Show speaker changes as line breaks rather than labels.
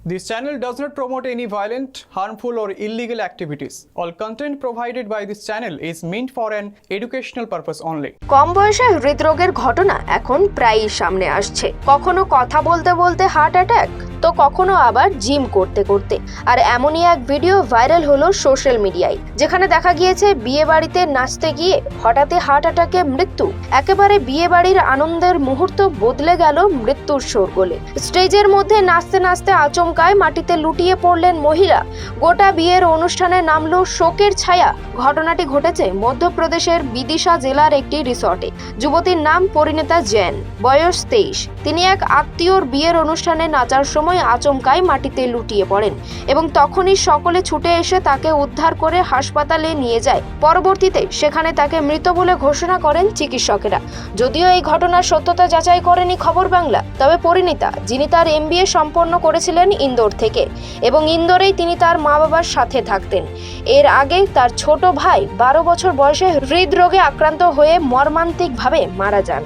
This channel does not promote any violent, harmful, or illegal activities. All content provided by this channel is meant for an educational purpose only.
কম বয়সে হৃদরোগের ঘটনা এখন প্রায়ই সামনে আসছে। কখনো কথা বলতে বলতে হার্ট অ্যাটাক, তো কখনো আবার জিম করতে করতে। আর এমনই এক ভিডিও ভাইরাল হলো সোশ্যাল মিডিয়ায়, যেখানে দেখা গিয়েছে বিয়ে বাড়িতে নাচতে গিয়ে হঠাৎই হার্ট অ্যাটাকে মৃত্যু। একেবারে বিয়ে বাড়ির আনন্দের মুহূর্ত বদলে গেল মৃত্যুর শোরগোলে। স্টেজের মধ্যে নাচতে নাচতে আচমকায় মাটিতে লুটিয়ে পড়লেন মহিলা। গোটা বিয়ের অনুষ্ঠানে নামলো শোকের ছায়া। ঘটনাটি ঘটেছে মধ্যপ্রদেশের বিদিশা জেলার একটি রিসর্টে। যুবতীর নাম পরিণীতা জৈন, বয়স 23। তিনি এক আত্মীয়র বিয়ের অনুষ্ঠানে নাচার সময় আচমকায় মাটিতে লুটিয়ে পড়েন এবং তখনই সকলে ছুটে এসে তাকে উদ্ধার করে হাসপাতালে নিয়ে যায়। পরবর্তীতে সেখানে তাকে মৃত বলে ঘোষণা করেন চিকিৎসকেরা। যদিও এই ঘটনার সত্যতা যাচাই করেনি খবর বাংলা, তবে পরিণীতা, যিনি তার MBA সম্পন্ন করেছিলেন ইন্দোর থেকে এবং ইন্দোরেই তিনি তার মা বাবার সাথে থাকতেন। এর আগে তার ছোট ভাই 12 বছর বয়সে হৃদরোগে আক্রান্ত হয়ে মর্মান্তিকভাবে মারা যান।